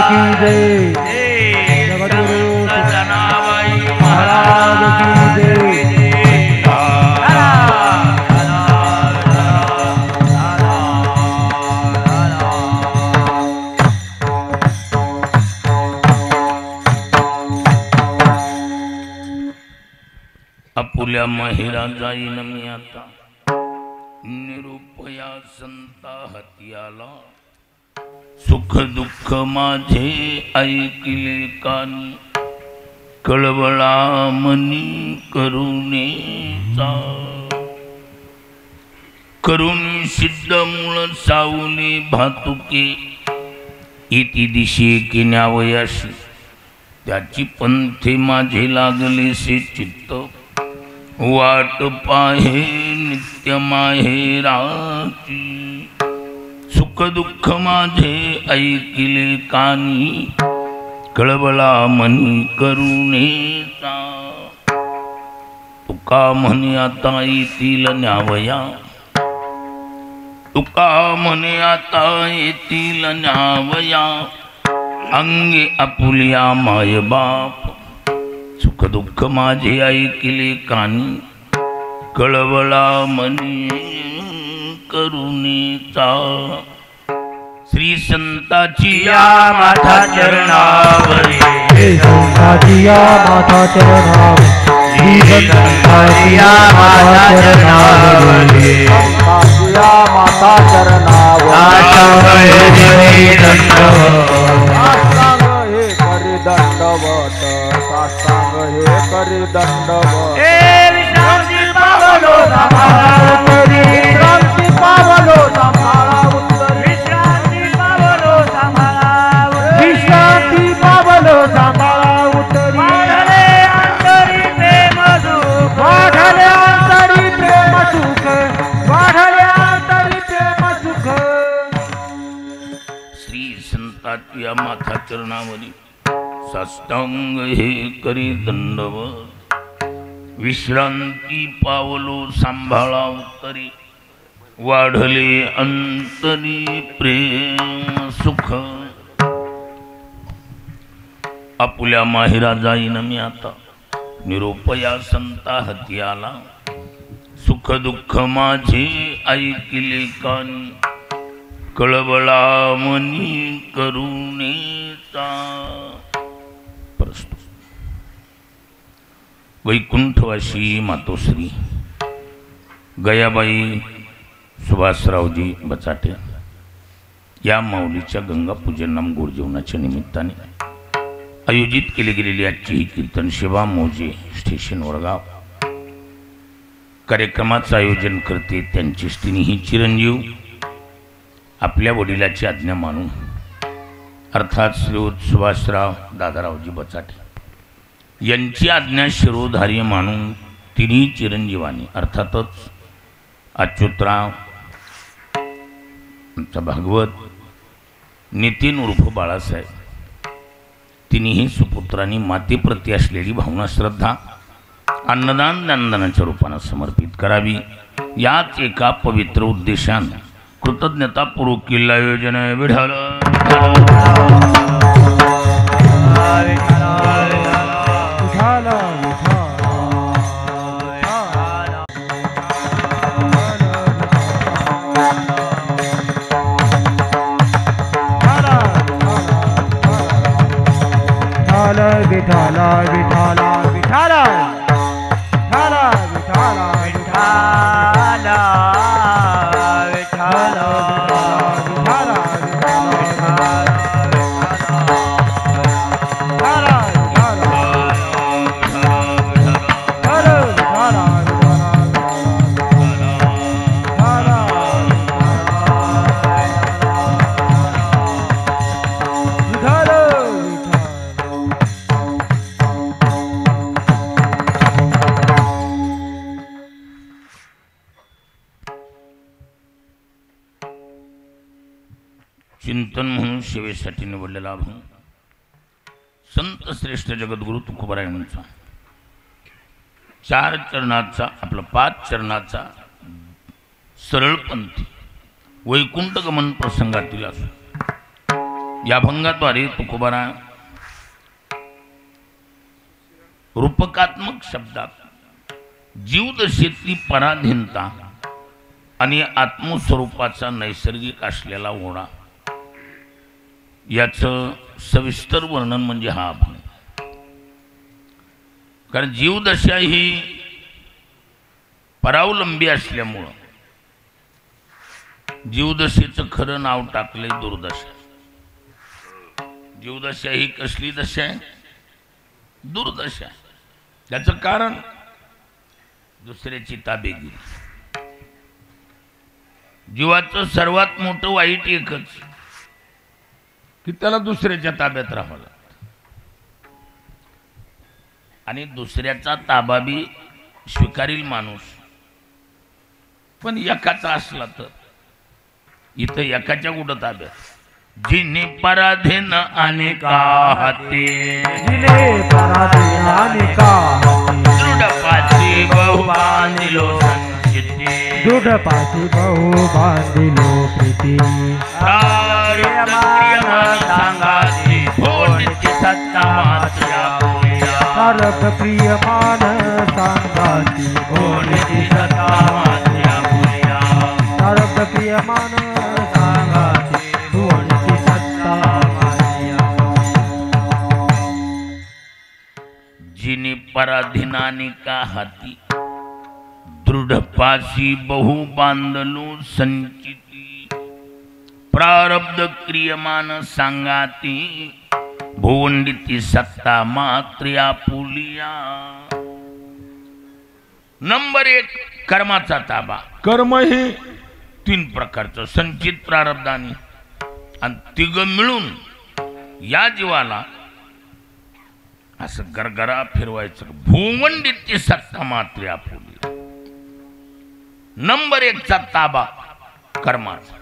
की जय, जगद्गुरु जनाबाई महाराज की जय। आपुल्या माहेरा जाईन मी आता, निरुपया संता हत्याला, सुख दुःख माझे ऐकले कानी, कळवळा मनी करुणेचा, करुणी सिद्ध मूळ सावली भातुके, इति दिशे की न्यावयाशी, त्याची पंथे माझे लागले से चित्त, वाट पाहे नित्य माहेराची, सुख दुःख माझे ऐकिले कानी, कळवळा मनी करुणेचा, तुका म्हणे आता येतील न्यावया, तुका म्हणे आता येतील न्यावया, अंगे आपुल्या माय बाप, सुख दुःख माझे ऐकिले कानी, कळवळा मनी करुणेचा, श्री संताची या माथा चरणावरी, संताची या माथा चरणावरी, श्री संताची या माथा चरणावरी, संताची या माथा चरणावरी, दंडवत साष्टांग हे करी दंडवत, विश्रांती पावलो सांभाळा उत्तरी, विश्रांती पावलो सांभाळा उत्तरी, विश्रांती पावलो सांभाळा उत्तरी, विश्रांती पावलो सांभाळा उत्तरी, वाढले अंतरी प्रेम सुख, वाढले अंतरी प्रेम सुख, वाढले अंतरी प्रेम सुख, श्री संताची या माथा चरणावरी, साष्टांग हे करी दंडवत, विश्रांती पावलो सांभाळा उत्तरी, वाढले अंतरी प्रेम सुख, आपुल्या माहेरा जाईन मी आता, निरोपया संता हत्याला, सुख दुःख माझे ऐकिले कानी, कळवळा मनी करुणेचा. वैकुंठवासी मातोश्री गयाबाई सुभाषरावजी बचाटे या माऊलीच्या गंगापूजन नाम गोडजेवणाच्या निमित्ताने आयोजित केली गेलेली आजची ही कीर्तन सेवा मौजे स्टेशन वडगाव कार्यक्रमाचं आयोजन करते त्यांची स्त्रीही चिरंजीव आपल्या वडिलाची आज्ञा मानून अर्थात श्रीयुत सुभाषराव दादारावजी बचाटे यांची आज्ञा शिरोधार्य मानून तिन्ही चिरंजीवानी अर्थातच अच्युतराव आमचा भागवत नितीन उर्फ बाळासाहेब तिन्ही सुपुत्रांनी मातेप्रती असलेली भावना श्रद्धा अन्नदान ज्ञानदानाच्या रूपाने समर्पित करावी याच एका पवित्र उद्देशाने कृतज्ञतापूर्वक केलेलं आयोजन विढाल विठाला विठाला विठाला विठाला विठाला विठाला विठाला चिंतन म्हणून सेवेसाठी निवडलेला अभंग संत श्रेष्ठ जगद्गुरु तुकोबारायांचा 4 चरणाचा आपला 5 चरणाचा सरळपंथी वैकुंठ गमन प्रसंगातील असो या भंगाद्वारे तुकोबारा रूपकात्मक शब्दात जीवदशेतली पराधीनता आणि आत्मस्वरूपाचा नैसर्गिक असलेला ओढा याचं सविस्तर वर्णन म्हणजे हा अभंग. कारण जीवदशा ही परावलंबी असल्यामुळं जीवदशेचं खरं नाव टाकले दुर्दशा. जीवदशा ही कसली दशा आहे? दुर्दशा. त्याचं कारण दुसऱ्याची ताबेगिरी. जीवाचं सर्वात मोठं वाईट एकच की त्याला दुसऱ्याच्या ताब्यात राहावं लागतं. आणि दुसऱ्याचा ताबा बी स्वीकारील माणूस, पण एकाचा असला तर इथं एकाच्या कुठं ताब्यात. जिने पराधीन अनेका हाती, जिने पराधीन अनेका दृढपाची बहु बांधिलो संचिती, दृढपाची बहु बांधिलो प्रीती. सांगाती भोनीची सत्ता मात्र्या पुरिया, सारथ प्रियमान सांगाती भोनीची सत्ता मात्र्या पुरिया, सारथ प्रियमान सांगाती भोनीची सत्ता मात्र्या. जिने पराधीनाने का हाती, दृढपाशी बहु बांधलो संचिती, प्रारब्ध क्रियमान सांगाती भोंडिती सत्ता मात्र्या पुलिया. नंबर 1 कर्माचा ताबा. कर्म हे 3 प्रकारचं, संचित, प्रारब्ध आणि तिघ मिळून या जीवाला असं गरगरा फिरवायचं. भूमंडिती सत्ता मात्र्या पुलिया. नंबर 1 चा ताबा कर्माचा.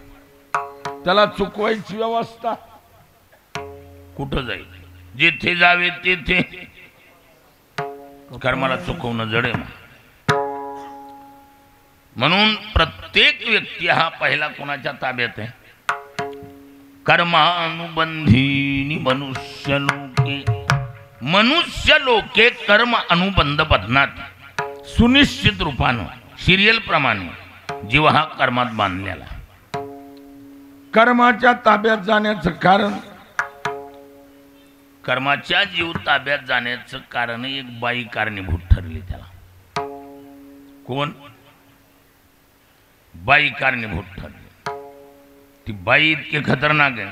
त्याला चुकवायची व्यवस्था कुठं जाईल? जिथे जावे तेथे कर्माला चुकवणं जड आहे. म्हणून प्रत्येक व्यक्ती हा पहिला कोणाच्या ताब्यात आहे? कर्मानुबंधीनी मनुष्य लोके. मनुष्य लोके कर्म अनुबंध बदनात. सुनिश्चित रूपानं सिरियल प्रमाणे जीव हा कर्मात बांधलेला. कर्माच्या ताब्यात जाण्याचं कारण, कर्माच्या जीव ताब्यात जाण्याचं कारण एक बाई कारणीभूत ठरली. त्याला कोण? बाई कारणीभूत ठरली. ती बाई इतकी खतरनाक आहे,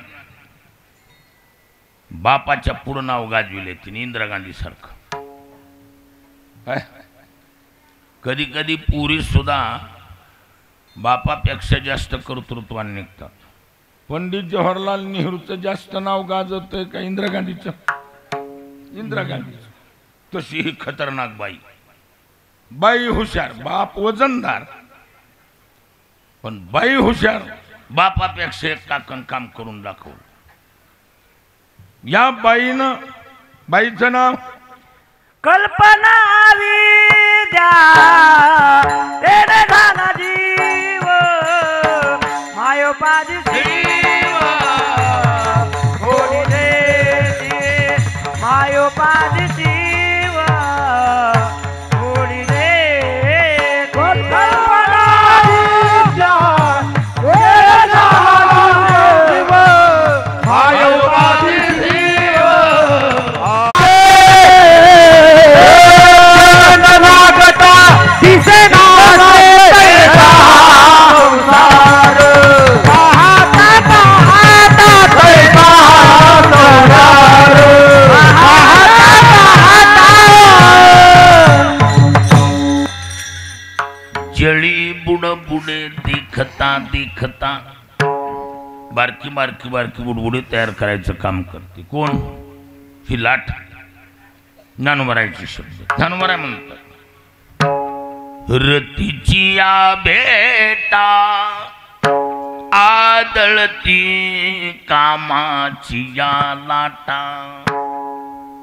बापाच्या पुढं नाव गाजविले तिने, इंदिरा गांधी सारखं. कधी कधी पुरी सुद्धा बापापेक्षा जास्त कर्तृत्वाने निघतात. पंडित जवाहरलाल नेहरूचं जास्त नाव गाजवतंय का इंदिरा गांधीचं? इंदिरा गांधीचं. तशी ही खतरनाक बाई. बाई हुशार, बाप वजनदार, पण बाई हुशार, बापापेक्षा एक टाकन काम करून दाखवलं. या बाईनं, बाईचं नाव कल्पना विद्या तेरे झाला जीव मायोपाजी शिव होडी रे मायोपाजी शिव होडी रे. कल्पना विद्या तेरे झाला जीव मायोपाजी जळी बुड बुडे देखता देखता बारकी बारकी बारकी बुडबुडे तयार करायचं काम करते. कोण? ही लाट. ज्ञानोबरायचे शब्द. ज्ञानोबराय म्हणतात, रतीची या भेटा आदळती कामाची या लाटा,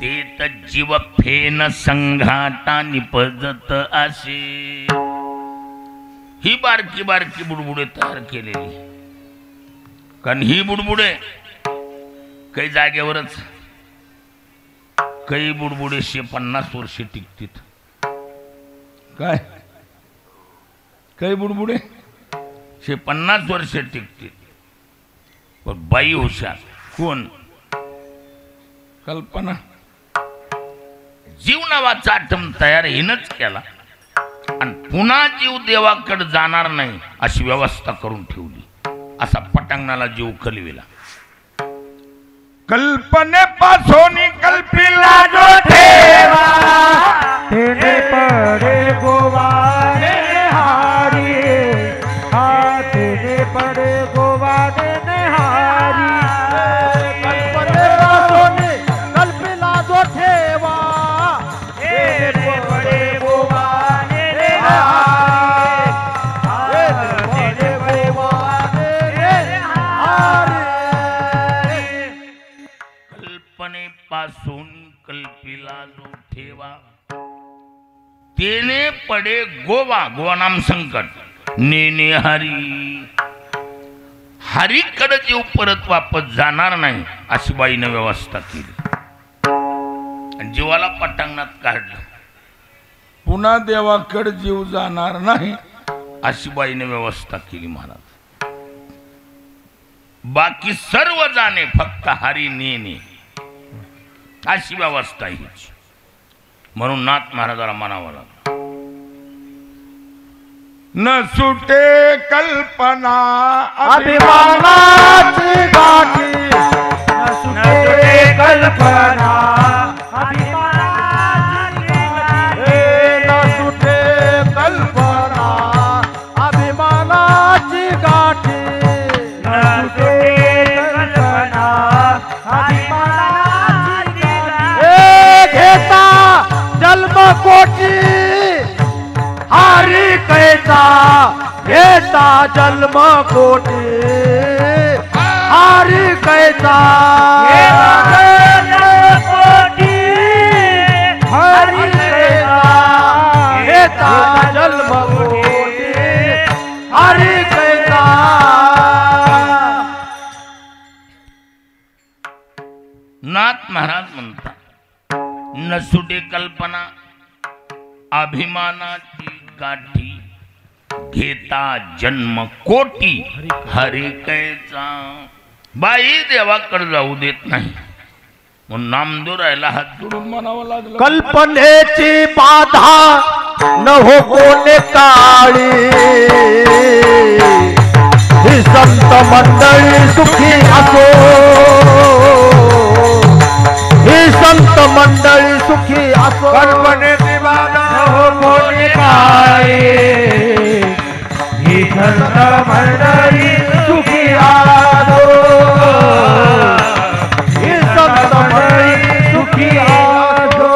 ते तर जीव फेन संघाटा निपजत असे. ही बारकी बारकी बुडबुडे तयार केलेली. कारण ही बुडबुडे काही जागेवरच काही बुडबुडे 50 वर्षे टिकतील. काय काही बुडबुडे 50 वर्षे टिकतील. पण बाई हुशार. कोण? कल्पना. जीव नावाचा आटम तयार हिनच केला आणि पुन्हा जीव देवाकडे जाणार नाही अशी व्यवस्था करून ठेवली. असा पटांगणाला जीव कलविला. कल्पनेपासून कल्पिला जो ठेवा तेने पडे गोवाने हारी. तेने पडे गोवाने हारी. कल्पनेपासून कल्पिला जो ठेवा तेने पडे गोवाने हारी. तेने पडे गोवाने हारी. कल्पनेपासून कल्पिला जो ठेवा तेने पडे गोवा. गोवा नाम संकट. नेने हरी. हरीकडे जीव परत वापस जाणार नाही अशी बाईने व्यवस्था केली आणि जीवाला पटांगणात काढलं. पुन्हा देवाकडे जीव जाणार नाही अशी बाईने व्यवस्था केली महाराज. बाकी सर्व जाणे फक्त हरी नेणे अशी व्यवस्था हीच. म्हणून नाथ महाराजाला म्हणावं लागलं न सुटे कल्पना अभिमानाची गाठी. न सुटे कल्पना अभिमानाची गाठी. न सुटे कल्पना अभिमानाची गाठी. न सुटे कल्पना अभिमानाची गाठी. घेता जन्म कोटी हारी कैसा. घेता जन्म कोटी हारी कैसा. कोटी हारी कैसा. घेता जन्म कोटी हारी कैसा. नाथ महाराज म्हणतात न सुटे कल्पना अभिमानाची गाठी. घेता जन्म कोटी हरी कैचा. बाई देवाकडे जाऊ देत नाही म्हणून नामदेवरायला हात जोडून म्हणावं लागलं कल्पनेची बाधा न हो कोणे काळी. ही संत मंडळी सुखी असो. ही संत मंडळी सुखी असो. कल्पनेची बाधा न हो कोणे काळी. ही संत मंडळी सुखी असो. ही संत मंडळी सुखी असो.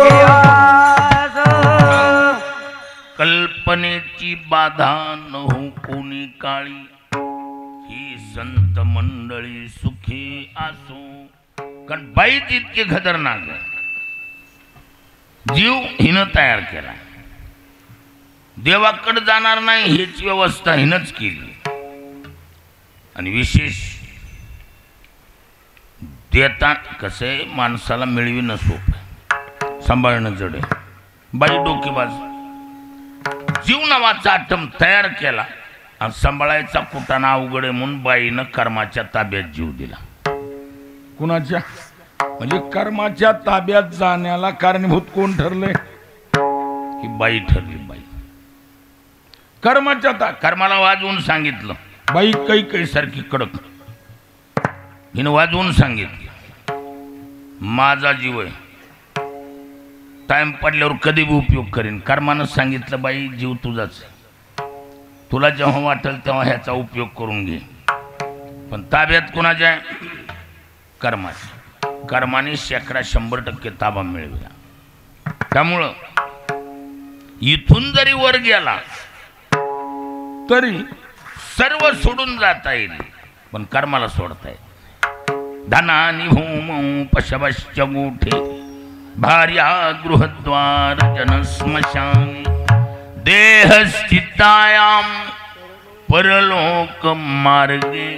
कल्पनेची बाधा न हो कोणी काळी. ही संत मंडळी सुखी असो. कारण बाई तितके खतरनाक आहे. जीव हिनं तयार केला. देवाकडे जाणार नाही हीच व्यवस्था हिनच केली. आणि विशेष देता कसे माणसाला मिळविणं सोपं सांभाळणं जड आहे. बाई डोकेबाज. जीव नावाचा आटम तयार केला आणि सांभाळायचा कुटाणा अवघड आहे म्हणून बाईनं कर्माच्या ताब्यात जीव दिला. कुणाच्या? म्हणजे कर्माच्या ताब्यात जाण्याला कारणीभूत कोण ठरले? ही बाई ठरली. बाई कर्माच्या कर्माला वाजवून सांगितलं. बाई काही सारखी कडक. हिनं वाजवून सांगितलं माझा जीव आहे. टाइम पडल्यावर कधी बी उपयोग करेन. कर्मानं सांगितलं बाई जीव तुझाच. तुला जेव्हा वाटेल तेव्हा ह्याचा उपयोग करून घे. पण ताब्यात कोणाच्या आहे? कर्माची. कर्माने 100% ताबा मिळविला. त्यामुळं इथून जरी वर गेला तरी सर्व सोडून जाता येईल पण कर्माला सोडता येईल. धनानि भूमौ पशवश्च गोठे भार्या गृहद्वार जनस्मशानी देहस्थितायां परलोक मार्गे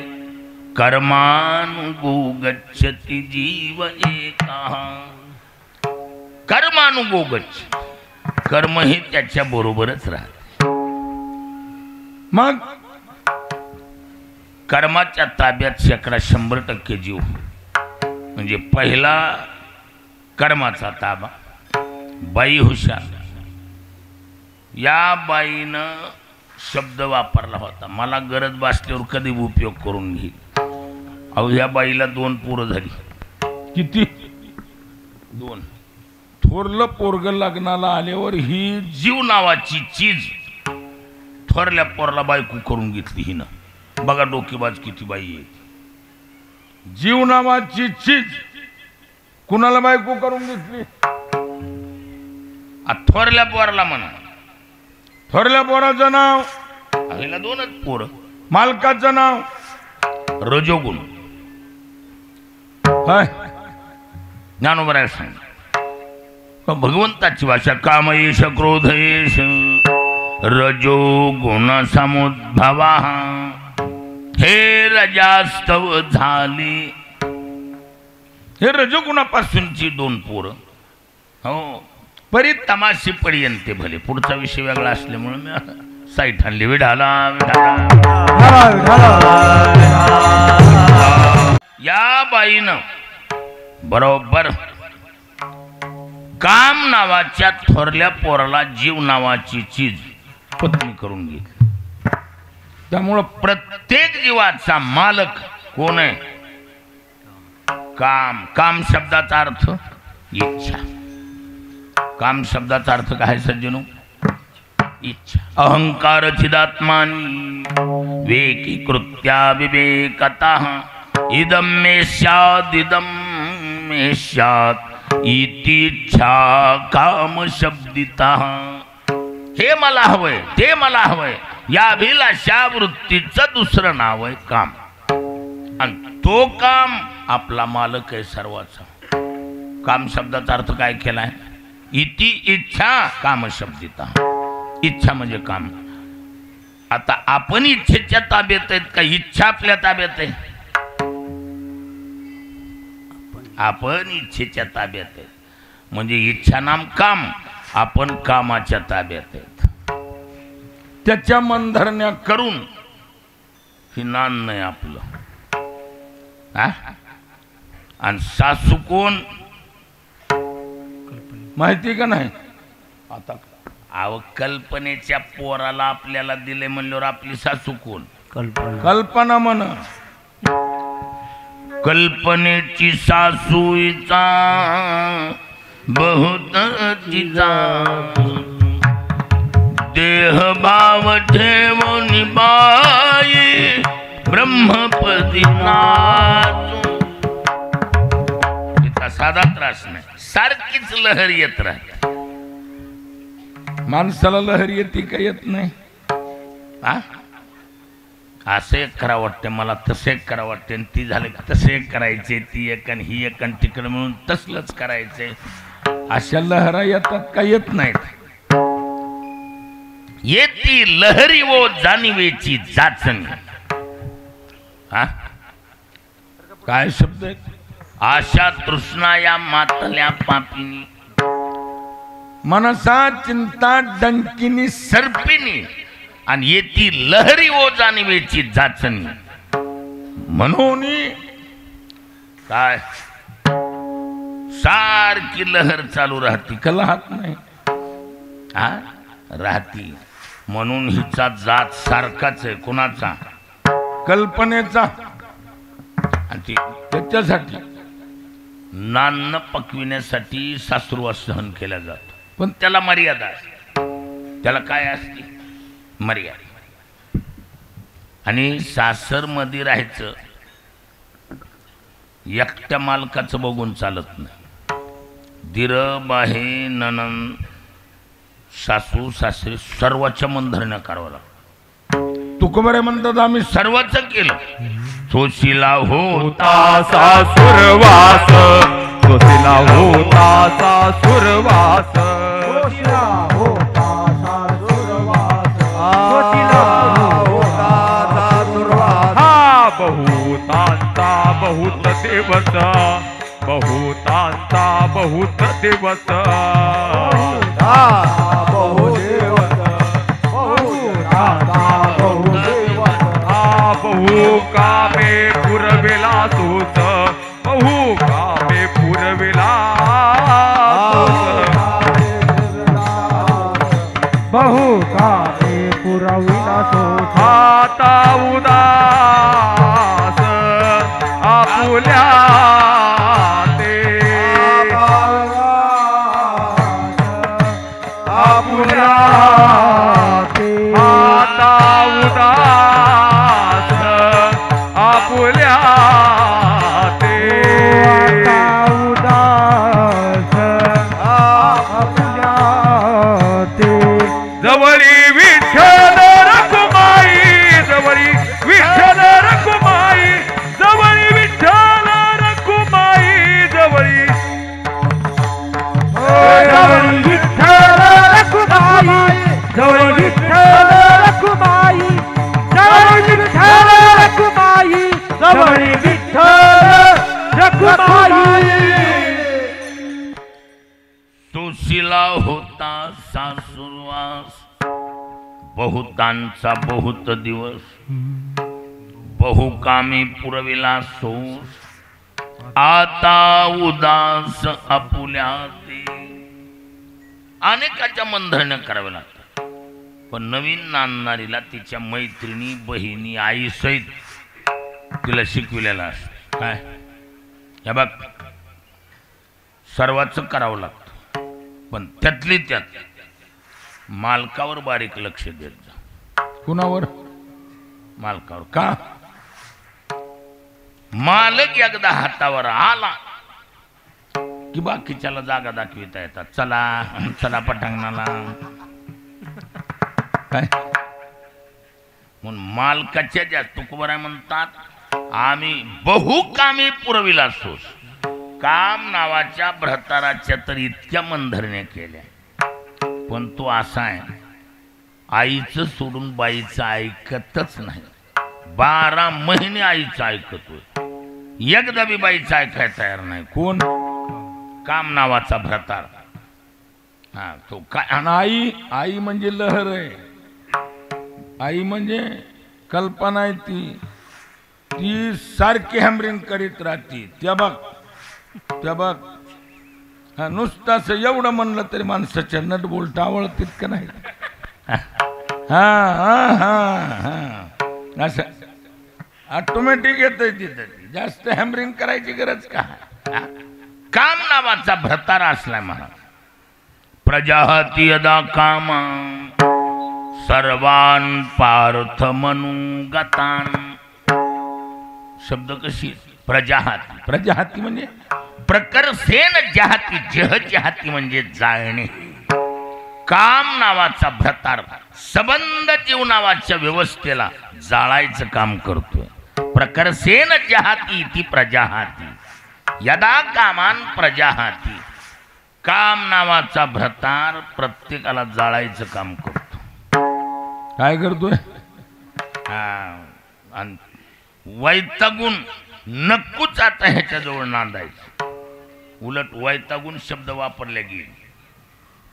कर्मानुगो गच्छति जीव एका. कर्मानुगो गच्छ, कर्म हे त्याच्या बरोबरच राहते. मग कर्माच्या ताब्यात 100% जीव. म्हणजे पहिला कर्माचा ताबा. बाई हुशार. या बाईनं शब्द वापरला होता, मला गरज भासल्यावर कधी उपयोग करून घेईल. अहो ह्या बाईला 2 पोरं झाली. किती? 2. थोरलं पोरग लग्नाला आल्यावर ही जीव नावाची चीज थोरल्या पोरला बायको करून घेतली हिनं. बघा डोकेबाज किती बाई आहे. जीव नावाची चीज कुणाला बायको करून घेतली? थोरल्या पोरला म्हणा. थोरल्या पोराचं नाव? हिला 2च पोरं. मालकाचं नाव? रजोगुण. हाय ज्ञानोबराय सांग. भगवंताची भाषा. कामयेश क्रोधयेश रजोगुण समुद्भवा. हे रजास्तव झाली. हे रजोगुणापासूनची 2 पोरं. हो परी तमाशी पर्यंत भले. पुढचा विषय वेगळा असल्यामुळे मी साईट आणली. विढाला या बाईनं बरोबर काम नावाच्या थोरल्या पोराला जीव नावाची चीज पत्नी करून घेतली. त्यामुळं प्रत्येक जीवाचा मालक कोण आहे? काम. काम शब्दाचा अर्थ इच्छा. काम शब्दाचा अर्थ काय सज्जनो? इच्छा. अहंकार चिदात्मानी वेकी कृत्या विवेकतः इदम मे स्यात् इदम मे स्यात् इति इच्छा काम शब्दितः. हे मला हवंय, ते मला हवंय, या अभिलाषा वृत्तीचं दुसरं नाव आहे काम. आणि तो काम आपला मालक आहे सर्वाचा. काम शब्दाचा अर्थ काय केलाय? इति इच्छा काम शब्दिता. इच्छा म्हणजे काम. आता आपण इच्छेच्या ताब्यात आहेत का इच्छा आपल्या ताब्यात आहे? आपण इच्छेच्या ताब्यात आहेत. म्हणजे इच्छा नाम काम. आपण कामाच्या ताब्यात आहेत. त्याच्या मनधरण्या करून ही नान नाही आपलं. आणि सासू कोण माहिती का नाही? आता कल्पनेच्या पोराला आपल्याला दिले म्हणल्यावर आपली सासू कोण? कल्पना म्हण. कल्पनेची सासूचा बहुत तिचा देह भाव ठेवून बाई ब्रह्मपदी नाचू. तिचा साधा त्रास नाही. सारखीच लहर येत राहते. माणसाला लहर येते का येत नाही? असं एक करा वाटते मला, तसं एक करा वाटते, ती झालं तसं एक करायचे, ती एक आणि ही एक आणि तिकडे म्हणून तसलंच करायचंय. अशा लहरा येतात का येत नाहीत? येती लहरी वो जाणीवेची जाचणी. काय शब्द आहे? आशा तृष्णा या मातल्या पापिनी मनसा चिंता डंकिनी सर्पिनी. आणि येती लहरी वो जाणीवेची जाचणी. म्हणून काय सारखी लहर चालू राहती. कलहात नाही राहती. म्हणून हिचा जात सारखाच आहे. कुणाचा? कल्पनेचा. आणि ती त्याच्यासाठी नान्न पकविण्यासाठी सासुरवास सहन केला जातो. पण त्याला मर्यादा असते. त्याला काय असते? मर्यादा. आणि सासरमध्ये राहायचं एकट्या मालकाचं बघून चालत नाही. दिर बाहे ननंद सासू सासरे सर्वाच्या मन धरणं करावं लागतं. तुकोबरे म्हणतात आम्ही सर्वच केलं. सोशीला होता सासुरवास, सोशीला होता सासुरवास, सोशीला होता सासुरवास, सोशीला होता सासुरवास. हा बहुता दिवस बहुतांचा बहुत दिवस बहु कामे पुरविला तूच बहु कामे पुरविला बहु कामे पुरविला तूच आता उदास आपुल्या आपुल्या आता उदास आपुल्या जवळी विठ्ठल रखुमाई जवळी विठ्ठल रखुमाई जवळी विठ्ठल रखुमाई जवळी जवळी विठ्ठल रखुमाई जवळी विठ्ठल रखुमाई जवळी विठ्ठल रखुमाई जवळी विठ्ठल रखुमाई तुळशीला होता सासुरवास बहुतांचा बहुत दिवस बहुकामी पुरविला सोस आता उदास आपुल्या ते अनेकाच्या मंधरण्या कराव्या लागतात पण नवीन नांदणारीला तिच्या मैत्रिणी बहिणी आई सहित तिला शिकविलेला असत काय हे बघ सर्वांचं करावं लागतं पण त्यातली त्यात मालकावर बारीक लक्ष देत जा कुणावर मालकावर का मालक एकदा हातावर आला की बाकीच्याला जागा दाखविता येतात चला चला पटांगणाला काय म्हणून मालकाच्या ज्या तुकबऱ्या म्हणतात आम्ही बहुकामी पुरविला सोस काम नावाच्या भ्रताराच्या तर इतक्या मंधरण्या केल्या पण तो असा आहे आईचं सोडून बाईचं ऐकतच नाही 12 महिने आईचं ऐकतोय एकदा बी बाईचं ऐकायला तयार नाही कोण काम नावाचा भ्रतार हा तो काय आणि आई आई म्हणजे लहर आहे आई म्हणजे कल्पना आहे ती सारखी हॅमरिंग करीत राहते त्या बघ हा नुसतं असं एवढं म्हणलं तरी माणसाच्या नट बोलट आवडतीत का नाही हा हा हा हा असं ऑटोमॅटिक येतंय तिथं जास्त हॅमरिंग करायची गरज का काम नावाचा भ्रतार असलाय म्हणा प्रजाहती यदा काम सर्वान पार्थ मनुगतान शब्द कशी प्रजाहती म्हणजे प्रकरसेन जहाती जहाती म्हणजे जाळणे काम नावाचा भ्रतार संबंध जीव नावाच्या व्यवस्थेला जाळायचं काम करतोय प्रकरसेन जहाती ती प्रजाहाती यदा कामान प्रजाहाती काम नावाचा भ्रतार प्रत्येकाला जाळायचं काम करतो काय करतोय वैतागून नक्कूच आता ह्याच्याजवळ नांदायचं उलट वैतागून शब्द वापरले गेले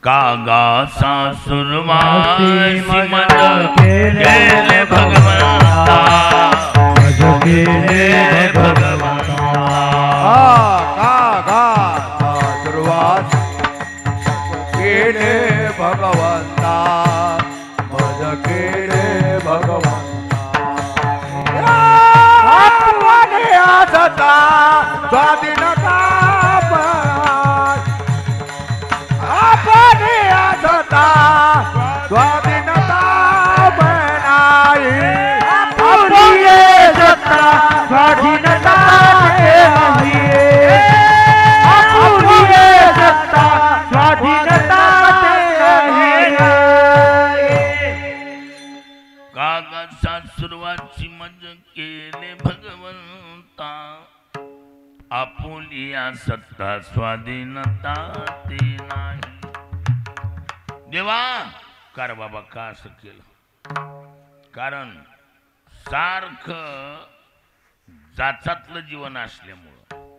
कागा सासुरवासी मज केले भगवंता कागा सासुरवास केले भगवंता मज केले भगवंता आसता स्वाधीन आपने आसता स्वाधीनता बनाई आपने सत्ता स्वाधीनता आपने सत्ता स्वाधीनता कागदचा सुरुवातची मज केले भगवंता आपुलिया सत्ता स्वाधीनता ते नाही देवा कार बाबा का असं केलं कारण सारखं जाचातलं जीवन असल्यामुळं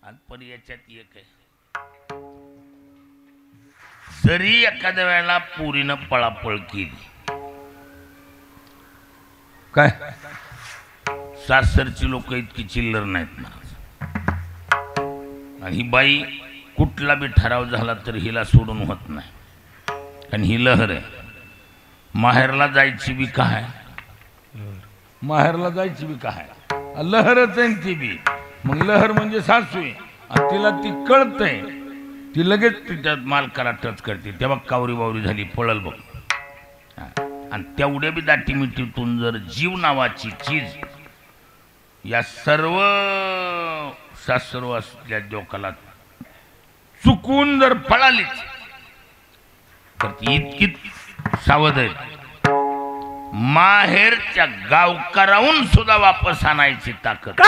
आणि पण याच्यात एक आहे, जरी एखाद्या वेळेला पुरीनं पळापळ केली काय सासरची लोक इतकी चिल्लर नाहीत ना, आणि ही बाई कुठला बी ठराव झाला तर हिला सोडून होत नाही, आणि ही लहर आहे. माहेरला जायची बी काय, माहेरला जायची बी काय, लहरच आहे ती बी. मग लहर म्हणजे सासू आहे, आणि तिला ती कळतंय, ती लगेच तिच्यात मालकाला टच करते. तेव्हा कावरी बावरी झाली पळल बघ. आणि तेवढ्या बी दाटी मिठीतून जर जीव नावाची चीज या सर्व सासरू असल्या लोकाला चुकून जर पळालीच तर ती इतकी सावध आहे, माहेरच्या गावकराहून सुद्धा वापस आणायची ताकद.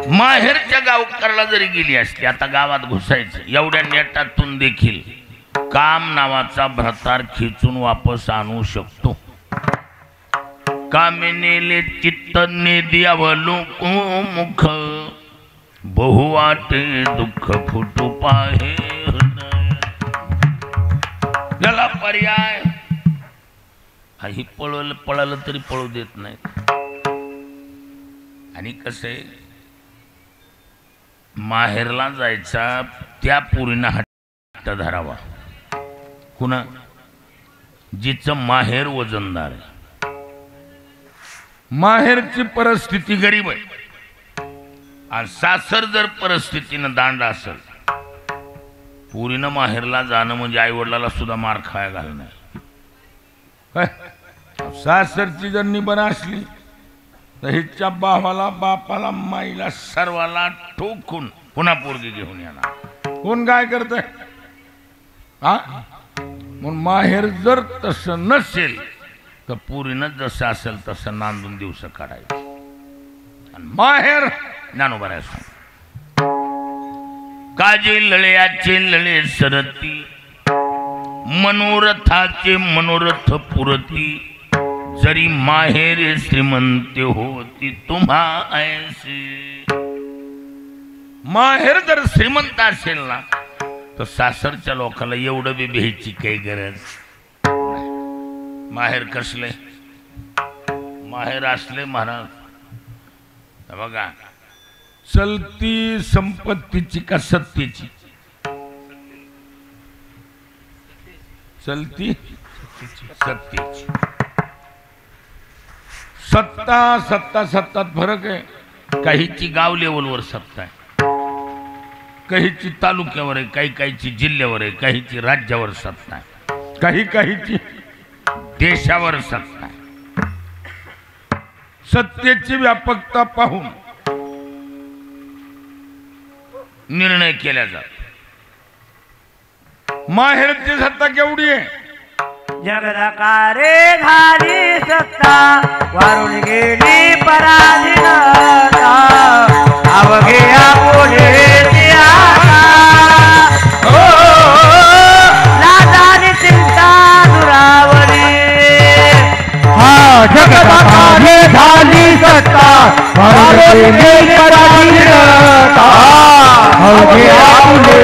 माहेरच्या गावकरला जरी गेली असली, आता गावात घुसायचं, एवढ्या नेटातून देखील काम नावाचा भ्रतार खिचून वापस आणू शकतो. कामिनेले चित्त नेद्यावलोको मुख, बहुवाटे दुःख फुटू पाहे. याला पर्याय ही पळलं तरी पळू देत नाहीत. आणि कसे माहेरला जायचा त्या पुरीनं हट्ट धरावा, कुणा जिचं माहेर वजनदार आहे, माहेरची परिस्थिती गरीब आहे, आणि सासर जर परिस्थितीनं दांड असेल, पुरीनं माहेरला जाणं म्हणजे आईवडिलाला सुद्धा मार खाया घालणं. काय सासरची जर निबन असली तर हिच्या भावाला बापाला माईला सर्वाला ठोकून पुन्हा पोरगी घेऊन येणार. कोण काय करतंय हा. म्हणून माहेर जर तसं नसेल तर पुरीनं जसं असेल तसं नांदून दिवस काढायचं. आणि माहेर ज्ञानोबा काजे लळ्याचे लळे सरती, मनोरथाचे मनोरथ पुरती, जरी माहेर श्रीमंत होती तुम्हा ऐशी. माहेर जर श्रीमंत असेल ना तर सासरच्या लोकांना एवढं बी भ्यायची काही गरज. माहेर कसले, माहेर असले महाराज बघा, चलती संपत्तीची का सत्तेची, चलती सत्तेची. सत्ता सत्ता सत्तात फरक आहे. काहीची गाव लेवलवर सत्ता आहे, काहीची तालुक्यावर आहे, काहीची जिल्ह्यावर आहे, काहीची राज्यावर सत्ता आहे, काहीची देशावर सत्ता आहे. सत्तेची व्यापकता पाहून निर्णय केला जातो. माहेरची सत्ता केवढी आहे. जगदकारे झाली सत्ता, वारून गेली पराधीनता, अवघ्या पुढे हो लाजानी चिंता दुरावली. हा जगदकारे झाली सत्ता, वारून गेली पराधीनता, अवघ्या पुढे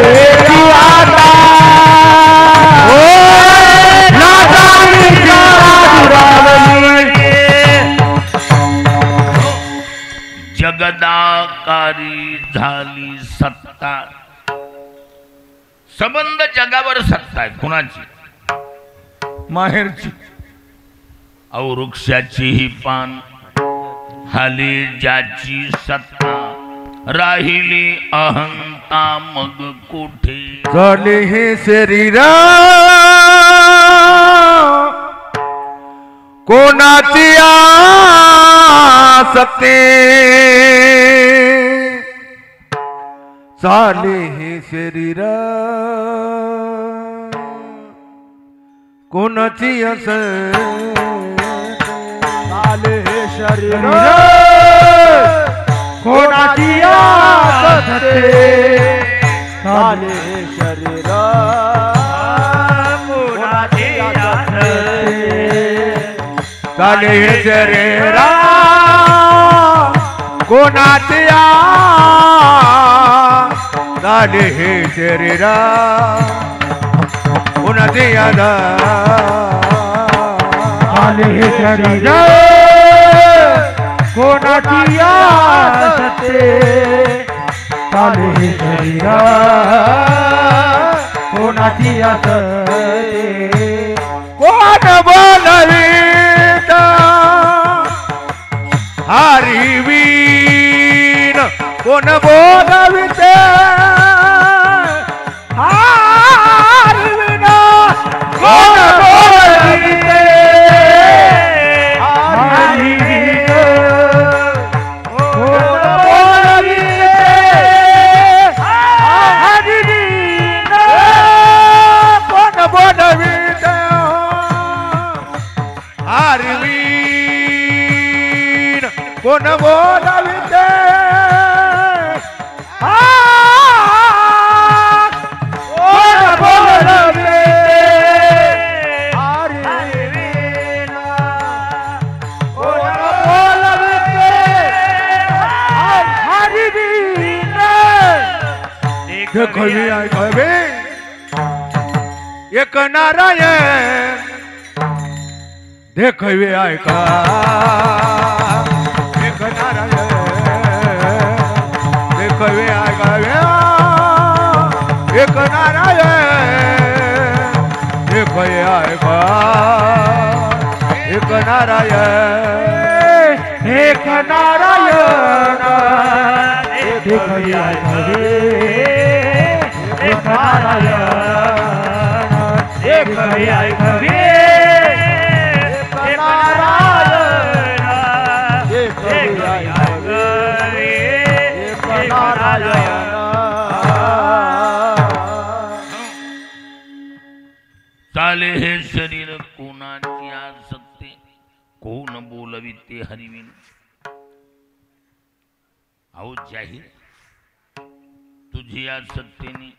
जगदाकारी झाली सत्ता. संबंध जगावर सत्ता आहे कुणाची, माहेरची. अहो वृक्षाची ही पान हाली ज्याची सत्ता, राहिली अहंता मग कुठे. झाले हे शरीर कोणाची सत्ते चाले हे शरीर कोणाची असते चाले हे शरीर कोणाची असते चाले हे शरीर कोणाची असते चाले हे शरीर कोणाची चाले हे शरीर कोणाची चाले हे शरीर कोणाची असते चाले हे शरीर कोणाची असते कोण बोलवीत हरिवीन कोण बोलवीत हरिवीन कोण बोलवीत हरिवीन कोण बोलवीत हरिवीन कोण बोलवीत हरिवीन कोण बोलवीत देखवी ऐकवे एक नारायण देखवे ऐका एक नारायण देखवे ऐकावे एक नारायण देखवे ऐका एक नारायण एक नारायण देखवी ऐकवे एक नारायण देखवी ऐकवे एक नारायण देखवी ऐकवे एक नारायण चाले हे शरीर कोणाची असते कोण बोलविते हरिविन अहो जाहीर तुझी या सत्तेने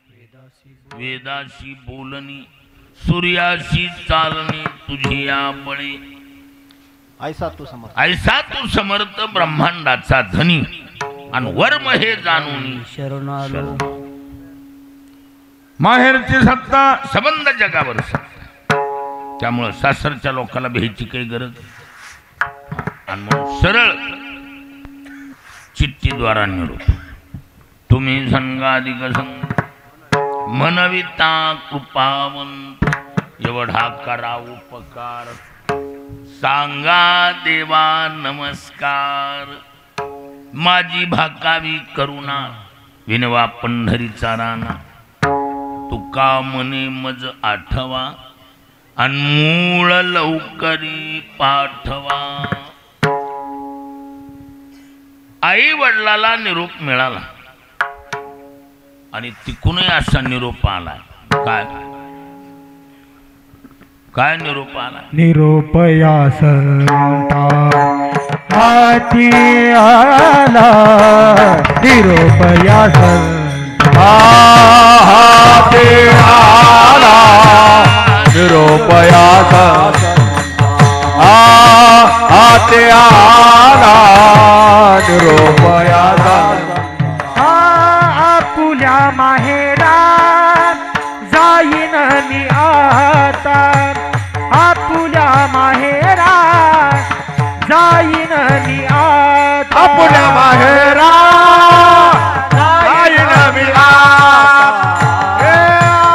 वेदाशी बोलणी सूर्याशी चालणे तुझी या बळे ऐसा तू समर्थ ऐसा तू समर्थ ब्रह्मांडाचा धनी आणि वर्म हे जाणून शरणालो माहेरची सत्ता संबंध जगावर सत्ता त्यामुळं सासरच्या लोकांना भ्यायची काही गरज आणि म्हणून सरळ चिठ्ठीद्वारा निरोप तुम्ही संगाधिक संग मनविता कृपावंत एवढा करा उपकार सांगा देवा नमस्कार माझी भाकावी करुणा विनवा पंढरीचा राणा तुका मने मज आठवा अनमूळ लवकरी पाठवा आई वडिलाला निरोप मिळाला आणि तिकूनही असा निरोप आला काय काय निरोप आला निरोपया संता हाती आला निरोपया संता हाती आला निरोपया हाती आला निरोपया आपुल्या माहेरा जाईन मी आता आपुल्या माहेरा जाईन मी आता आपुल्या माहेरा जाईन मी आता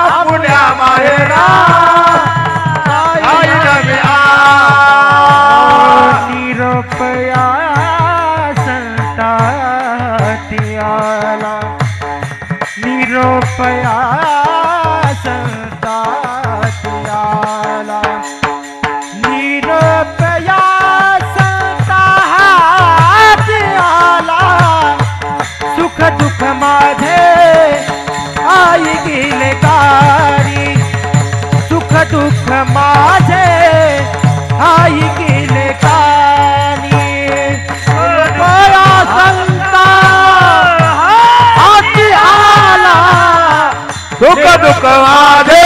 आपुल्या माहेरा जाईन मी आता निरोपया संता आला निरोपया संता आला निरोपया संता दुःख माझे आई गेले कानी कृपया संता हाती आला सुख दुःख माझे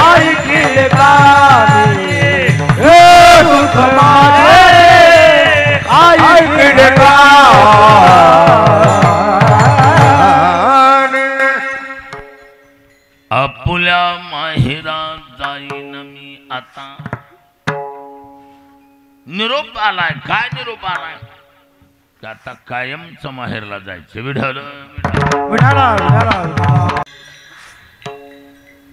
आई गेले कानी दुःख माझे आई गेले आपुल्या माहेरा जाईन मी आता. निरोप आलाय. काय निरोप आलाय? की आता कायमच माहेरला जायचं. विढाल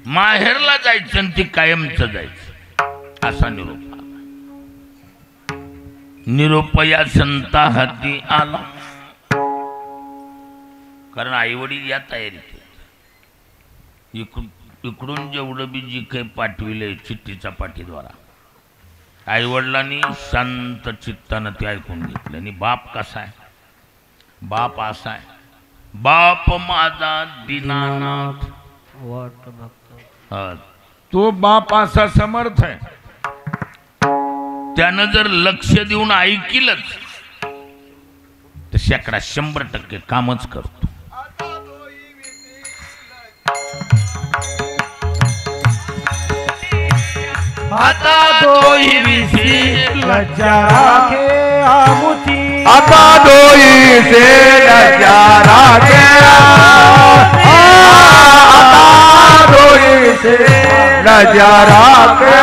माहेरला जायचं आणि ती कायमच जायचं असा निरोप आला. निरोप या संता हाती आला. कारण आई वडील या तयारीत इकडून जेवढं बी जी काही पाठविले चिठ्ठीच्या पाठीद्वारा आई वडिलांनी शांत चित्तानं ते ऐकून घेतलं. आणि बाप कसा आहे? बाप असा आहे. बाप माझा दीनानाथ. तो बाप असा समर्थ आहे. त्यानं जर लक्ष देऊन ऐकिलच तर 100% कामच करतो. आता दोई विसी लज्जा राखे आमुची आता दोई से लज्जा राखे आता दोई से लज्जा राखे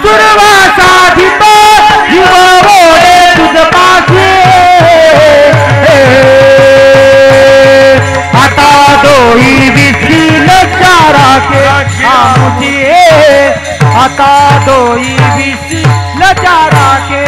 सुरवासाठी तुझ पाशी आता दोई विसी लज्जा राखे आमुची आता दोई विसी लज्जा राखे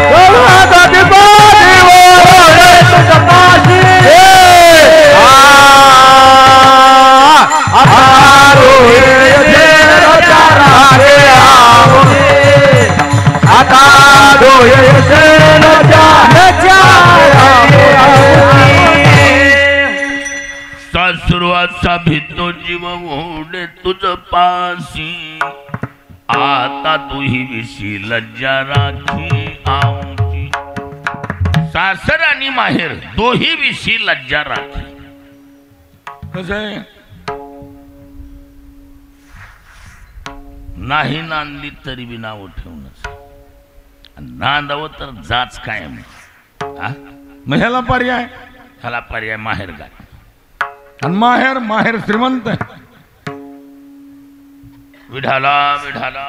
सासुरवाचा भितो जीव ओढे तुझ पाशी आता तुही विशी लज्जा राखी आमची. सासर आणि माहेर दोही विशी लज्जा राखी. कसं आहे? नाही नांदली तरी बी नाव ठेवूनच. नांदावं तर जाच कायम. मग ह्याला पर्याय? ह्याला पर्याय माहेर गाय. आणि माहेर श्रीमंत आहे. विढाला विढाला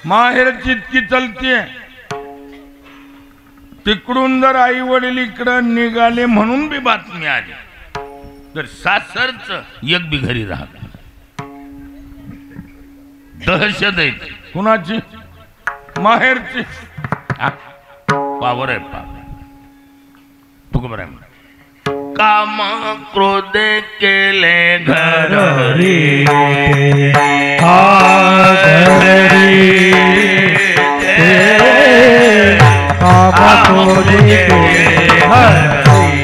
माहेर चितकी चलतीये. तिकडून जर आई वडील इकडं निघाले म्हणून बी बातमी आली तर सासरच एक बी घरी राहत. दहशत आहे. कुणाची? माहेरची. पावर आहे पावर. तू खबर आहे. काम क्रोधे केले घर रे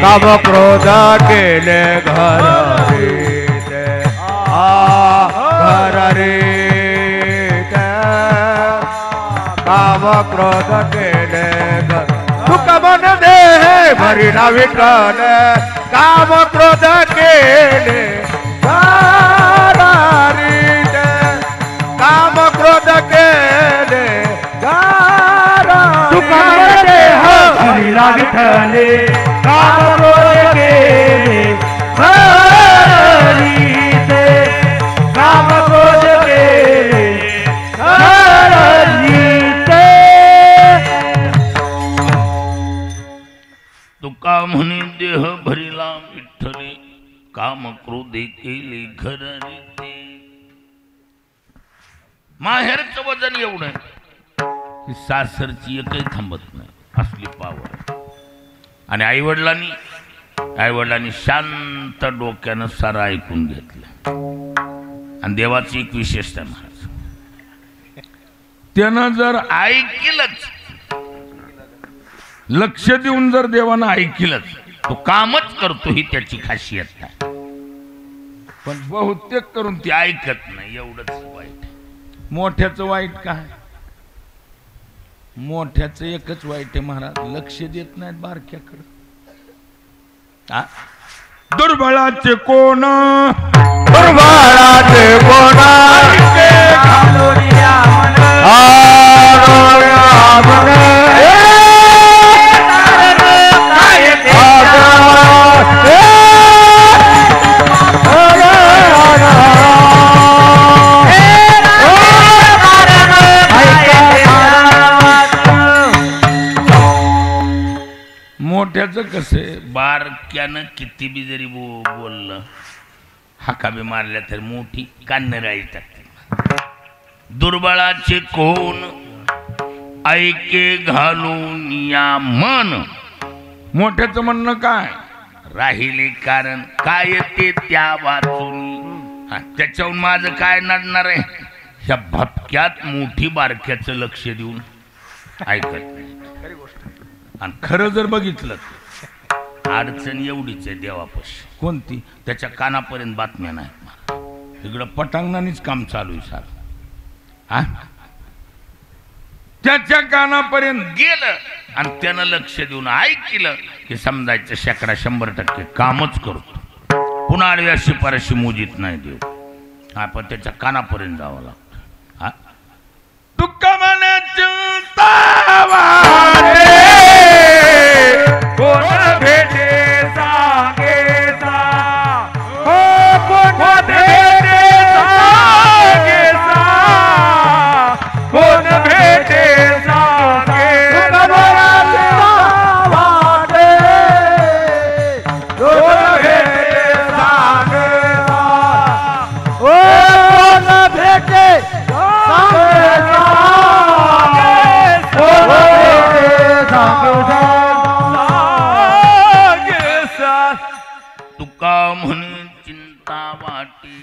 काम क्रोध केले घर रे काम क्रोध केले घर. सुख मन दे भरी ना विठ्ठल काम क्रोध केले काम क्रोध केले सुख मन दे भरी ना विठ्ठल काम क्रोध केले काम क्रोध केले तुका म्हणे देह भरिला विठ्ठले काम क्रोधे केले घर रे. माहेरचं वजन एवढं की सासरची एकही थांबत नाही. असली पावर. आणि आईवडिलांनी शांत डोक्यानं सारं ऐकून घेतलं. आणि देवाची एक विशेषता महाराज, त्यानं जर ऐकलंच लक्ष देऊन जर देवानं ऐकलंच तो कामच करतो ही त्याची खासियत आहे. पण बहुतेक करून ती ऐकत नाही, एवढंच वाईट. मोठ्याचं वाईट काय? मोठ्याचं एकच वाईट आहे महाराज, लक्ष देत नाहीत बारक्याकडं. दुर्बळाचे कोण दुर्बळाचे कोण मोठ्याचं कसे बारक्यानं किती बी जरी बोललं हाका बी मारल्या तर मोठी कान राळी टाकते. दुर्बळाचे कोण ऐके घालून या मन. मोठ्याचं म्हणणं काय? राहिले कारण काय ते त्या वाचून. त्याच्याहून माझं काय नडणार आहे? ह्या भपक्यात मोठी बारक्याचं लक्ष देऊन ऐकत नाही. आणि खरं जर बघितलं अडचण एवढीच आहे देवापाशी. कोणती? त्याच्या कानापर्यंत बातम्या नाही. इकडं पटांगणानेच काम चालू आहे सार. त्याच्या कानापर्यंत गेलं आणि त्यानं लक्ष देऊन ऐकलं की समजायचं 100% कामच करतो. पुन्हा आडव्या शिपाराशी मोजीत नाही देऊ. पण त्याच्या कानापर्यंत जावं लागतं. तुका म्हणायचं कोण भेटे सांगेचा, हो कोण भेटे सांगेचा, कोण भेटे सांगेचा, कोण भेटे सांगेचा, ओ कोण भेटे सांगेचा, कोण भेटे सांगेचा. तुका म्हणून चिंता वाटे,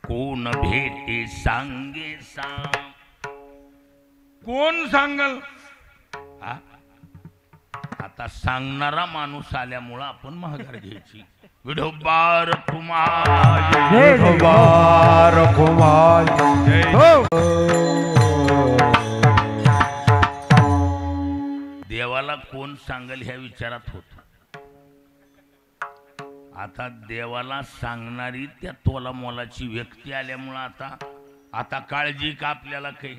कोण भेटे सांगे सांग. कोण सांगल? आता सांगणारा माणूस आल्यामुळं आपण महागार घ्यायची. विठोबार कुमार विठोबार कुमार. देवाला कोण सांगल ह्या विचारात होत. आता देवाला सांगणारी त्या तोला मोलाची व्यक्ती आल्यामुळं आता काळजी का आपल्याला काही?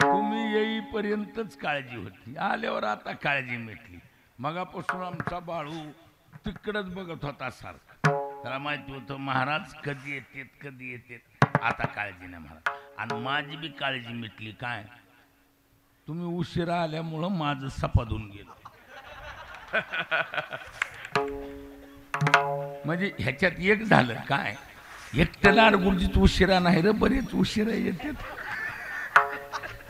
तुम्ही येईपर्यंतच काळजी होती, आल्यावर आता काळजी मिटली. मगापासून आमचा बाळू तिकडच बघत होता सारखा. त्याला माहिती होतं महाराज कधी येतात. आता काळजी नाही महाराज. आणि माझी बी काळजी मिटली. काय? तुम्ही उशिरा आल्यामुळं माझं सपादून गेलं. म्हणजे ह्याच्यात एक झालं काय? एकट्याला गुरुजीत उशिरा नाही रे, बरेच उशिरा येतात.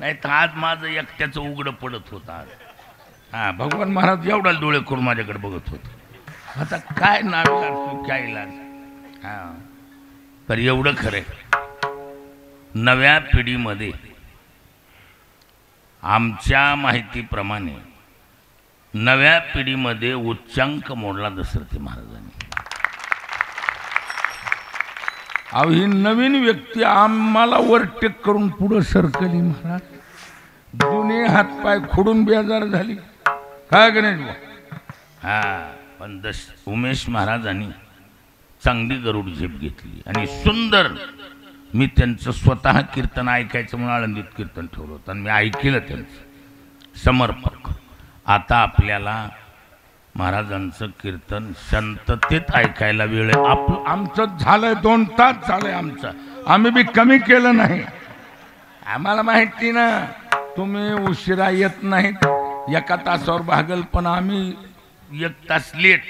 नाही तर आज माझं एकट्याचं उघडं पडत होतं. हा भगवान महाराज एवढा डोळे करून माझ्याकडे बघत होते. आता काय नाव लागतो काय इलाज. हा तर एवढं खरंय, नव्या पिढीमध्ये आमच्या माहितीप्रमाणे नव्या पिढीमध्ये उच्चांक मोडला दशरथी महाराजांनी. अहो ही नवीन व्यक्ती आम्हाला वरटेक करून पुढं सरकली महाराज. जुने हातपाय खोडून बेजार झाली. काय गणेश भाऊ? हा पण उमेश महाराजांनी चांगली गरुड झेप घेतली आणि सुंदर. मी त्यांचं स्वतः कीर्तन ऐकायचं म्हणून आळंदीत कीर्तन ठेवलं होतं आणि मी ऐकलं त्यांचं समर्पक. आता आपल्याला महाराजांचं कीर्तन शांततेत ऐकायला वेळ आहे. आमचं झालंय 2 तास झालंय आमचं. आम्ही बी कमी केलं नाही. आम्हाला माहिती ना तुम्ही उशिरा येत नाहीत. 1 तासावर भागल पण आम्ही 1 तास लेट.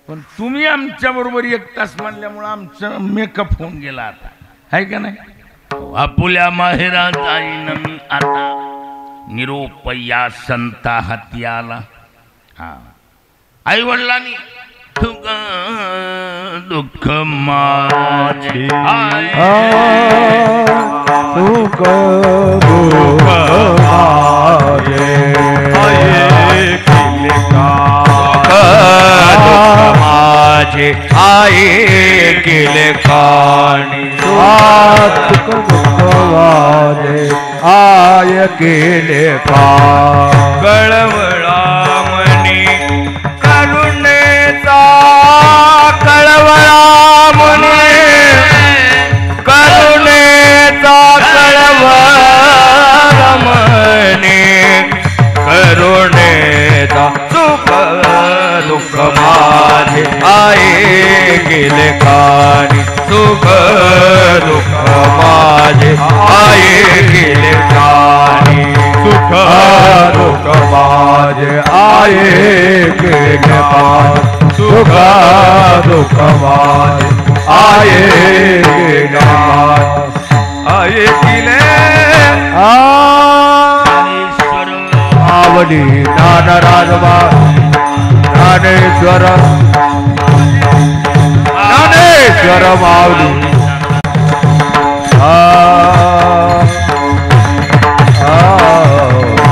पण तुम्ही आमच्या बरोबर 1 तास म्हणल्यामुळं आमचं मेकअप होऊन गेला. आता आहे का नाही? आपुल्या माहेरा जाईन मी आता, निरोप या संता हाती आला. हा आई वडिलांनी दुःख माझे सुख माझे माझे आई केले काणी दुःख वाजे आय केले का कळवळा मनी करुणेचा कळवळा मनी करुणेचा कळवळा मनी करुणेचा सुख दुःख माझे आये गेले कानी सुख दुःख माझे आये गेले कानी सुख दुःख माझे आये केले पाय सुख दुःख माझे आये केले पाय आये गेले आवडी ज्ञान राजवा ज्ञानेश्वर ज्ञानेश्वर माऊली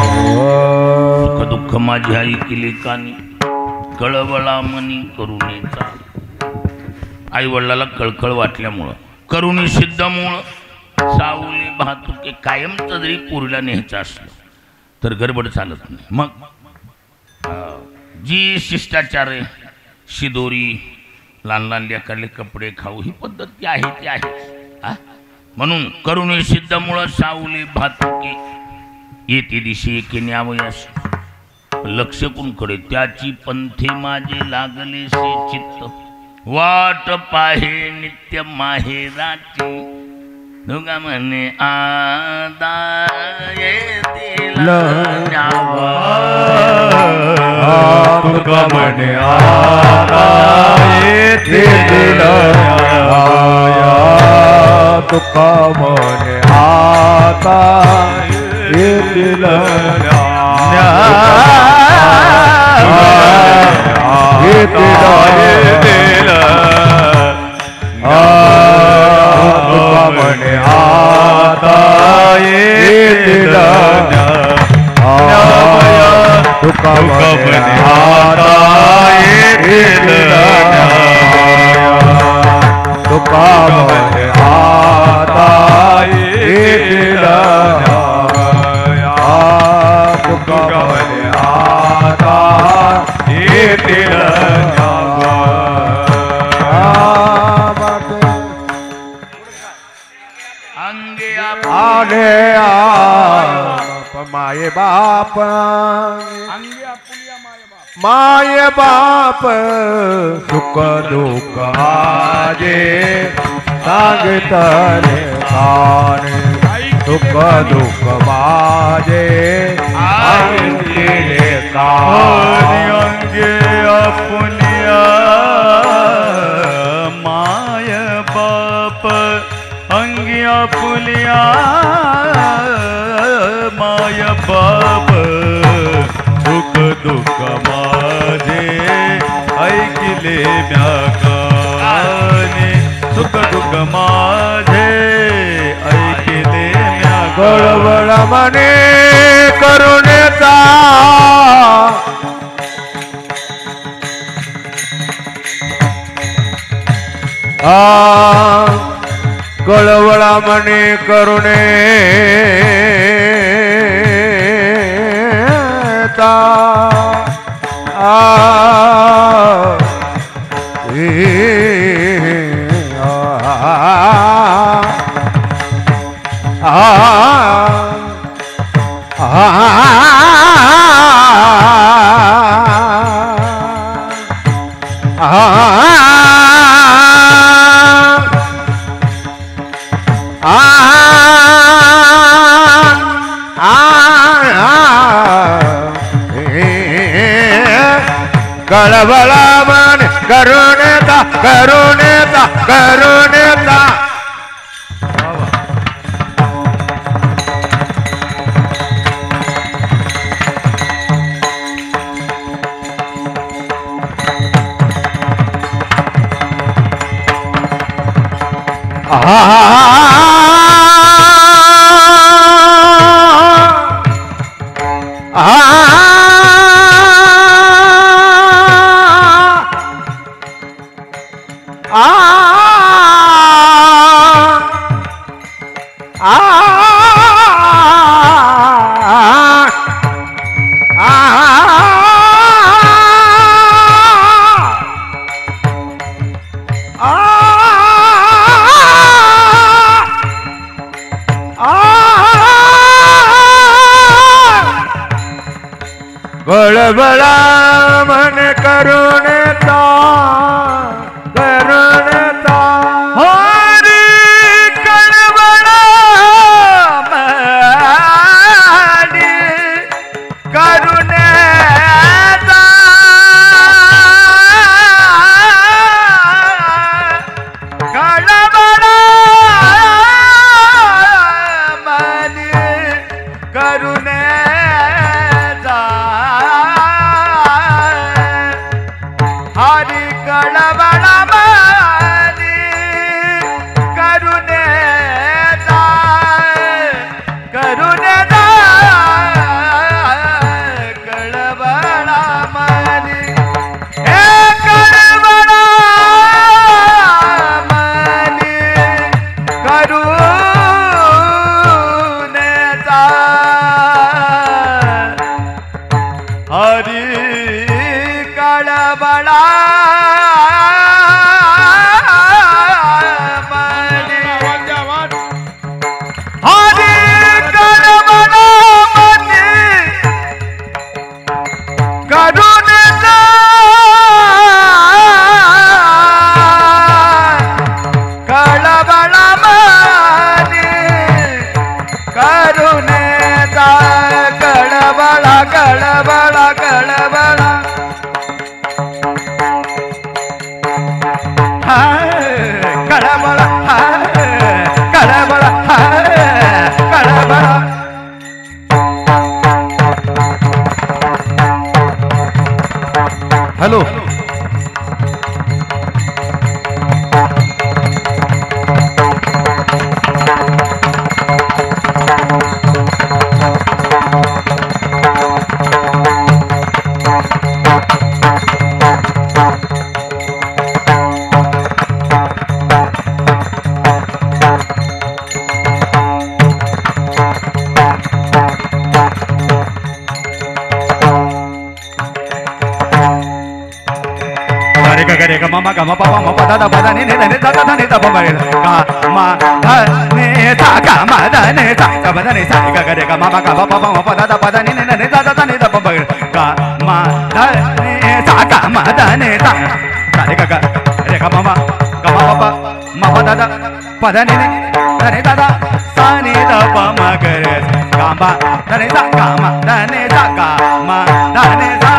सुख दुःख माझी आई केली कानी कळवळा मनी करुणेचा. आई वडिलाला कळकळ वाटल्यामुळं करुणी सिद्धमुळं सावली भातुके कायमचं जरी पुरीला न्यायचं असलं तर गडबड चालत नाही. मग जी शिष्टाचार आहे शिदोरी लहान लहान लेकरले कपडे खाऊ ही पद्धत ती आहे ती आहे. म्हणून करुणी सिद्धमुळं सावली भातुके येते दिशी एके न्यावयास लक्ष कुणकडे त्याची पंथे माझे लागले से चित्त वाट पाहे नित्य माहेराची दुगा म्हणे आदाये दिला न्यावा तुका म्हणे आदाये दिला तुका म्हणे आता येतील तुका म्हणे आता येतील तुका म्हणे आता येतील तुका म्हणे आता येतील तुका म्हणे आता येतील अंगे आले माये बाप माये बाप सुख दुःख आजे सांगतले खाणे सुख दुःख माझे ऐकले कानी अंगे आपुलिया माय बाप अंगी आपुलिया माय बाप सुख दुःख माझे ऐकले म्या कानी सुख दुःख माझे ऐकले म्या गडबड मने करुणेचा कळवळा मने करुणेचा कळवळा मन करुणेचा करुणेचा करुणेचा बळबळा मन करुणेता करुणेता हरी कळवळा मनी करुणेचा कळवळा मनी करुणेचा हरी कळवळा मनी करुणेचा करुणेचा कळवळा मनी हे कळवळा मनी करुणेचा हरी कळवळा मनी हरी कळवळा मनी करुणेचा कळवळा मनी करुणेचा कळवळा कळवळा कळवळा कळवळा कळवळा कळवळा हॅलो रे ग ममा ग म प म प द द प द नि नि द नि द द ध नि द प म रे ग म ध नि ध ग म ध नि ध ग म ध नि सा ग ग रे ग म म ग म प म प द द प द नि नि द नि द द ध नि द प म रे ग म ध नि सा ग म ध नि सा सा रे ग ग रे ग म म ग म प म प द द प द नि नि द नि द द सा नि द प म ग रे ग म ध नि सा ग म ध नि सा ग म ध नि सा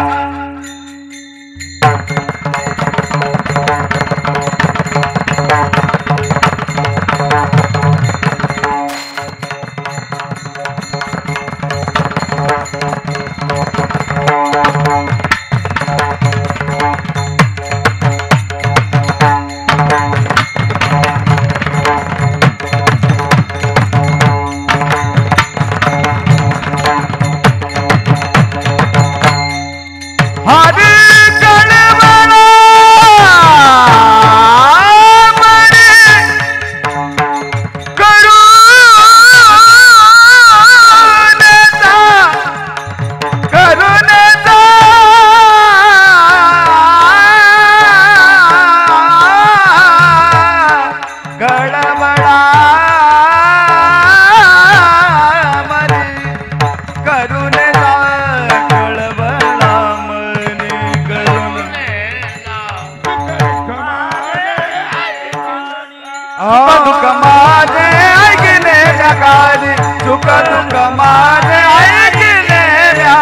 दुःख माझे ऐकलेल्या काळी सुख दुःख माझे ऐकलेल्या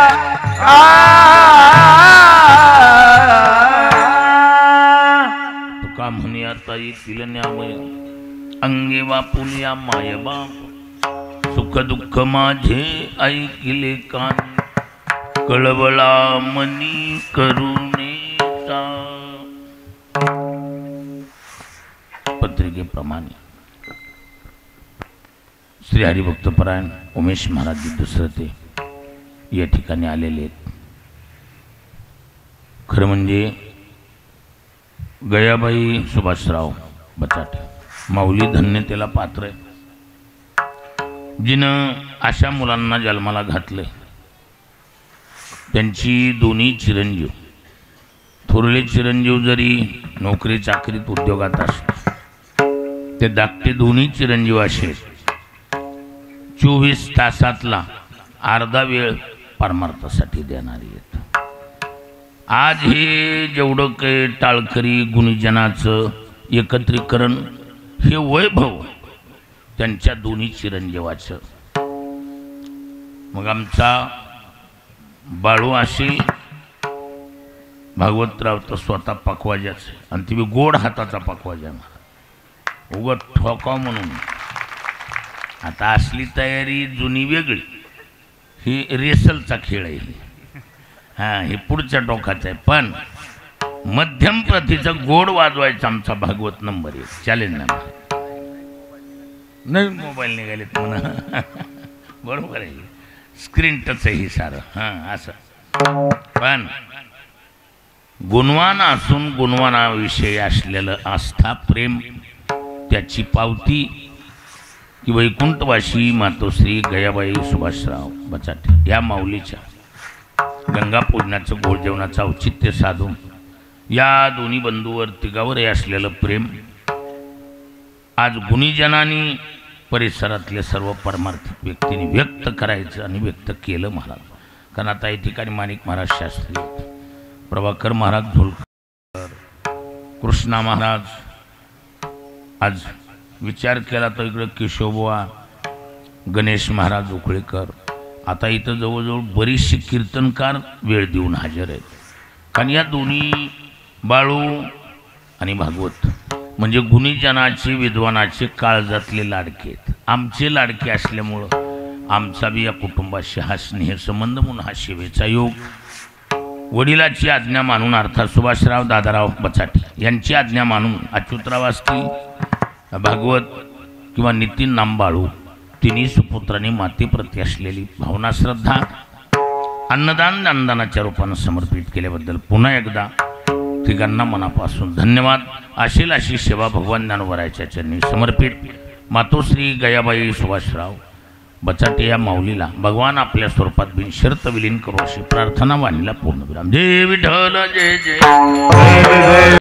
तुका म्हणे आता येतील न्यामय अंगे वापुल्या माय बाप सुख दुःख माझे ऐकिले कान कळवळा मनी करुणेचा. पत्रिकेप्रमाणे श्री हरिभक्तपरायण उमेश महाराज दुसरते या ठिकाणी आलेले आहेत. खरं म्हणजे गयाबाई सुभाषराव बचाटे माऊली धन्यतेला पात्र आहे. जिनं अशा मुलांना जन्माला घातलं त्यांची दोन्ही चिरंजीव, थोरले चिरंजीव जरी नोकरी चाकरीत उद्योगात असले, ते धाकटे दोन्ही चिरंजीव असे 24 तासातला अर्धा वेळ परमार्थासाठी देणारी आहेत. आज हे जेवढं काही टाळकरी गुणीजनाचं एकत्रीकरण, हे वैभव त्यांच्या दोन्ही चिरंजीवाचं. मग आमचा बाळू असे भागवतराव तर स्वतः पकवाजाच आणि ती गोड हाताचा पकवाजा, उगत ठोकाव म्हणून. आता असली तयारी जुनी वेगळी, ही रेसलचा खेळ आहे. हां, हे पुढच्या टोकाचं आहे. पण मध्यम प्रतीचं गोड वाजवायचं आमचा भागवत नंबर 1. चालेल ना? नवीन मोबाईल निघालेत म्हणा. बरोबर आहे, स्क्रीन टच आहे ही सारं. हां, असं. पण गुणवान असून गुणवानाविषयी असलेलं आस्था प्रेम, त्याची पावती की वैकुंठवासी मातोश्री गयाबाई सुभाषराव बचाटे या माऊलीच्या गंगा पूजनाचं गोड जेवणाचं औचित्य साधून या दोन्ही बंधूवर तिघावरही असलेलं प्रेम आज गुणीजनांनी परिसरातले सर्व परमार्थिक व्यक्तींनी व्यक्त करायचं आणि व्यक्त केलं महाराज. कारण आता या ठिकाणी माणिक महाराज शास्त्री, प्रभाकर महाराज धोलकर, कृष्णा महाराज, आज विचार केला तर इकडं केशवबुवा, गणेश महाराज उकळेकर, आता इथं जवळजवळ बरीचशी कीर्तनकार वेळ देऊन हजर आहेत. कारण या दोन्ही बाळू आणि भागवत म्हणजे गुणीजनाचे विद्वानाचे काळजातले लाडके आहेत. आमचे लाडके असल्यामुळं आमचा बी या कुटुंबाशी हा स्नेहसंबंध म्हणून हा सेवेचा योग. वडिलाची आज्ञा मानून अर्थात सुभाषराव दादाराव बचाटे यांची आज्ञा मानून अच्युतराव असतील, भागवत किंवा नितीन नामबाळू, तिन्ही सुपुत्रांनी मातेप्रती असलेली भावना श्रद्धा अन्नदान ज्ञानदानाच्या रूपानं समर्पित केल्याबद्दल पुन्हा एकदा तिघांना मनापासून धन्यवाद. असेल अशी सेवा भगवान ज्ञानोबरायाच्या चरणी समर्पित मातोश्री गयाबाई सुभाषराव बचाटे या माऊलीला भगवान आपल्या स्वरूपात बिनशर्त विलीन करू अशी प्रार्थना वाणीला पूर्णविराम. जय विठ्ठल जय जय.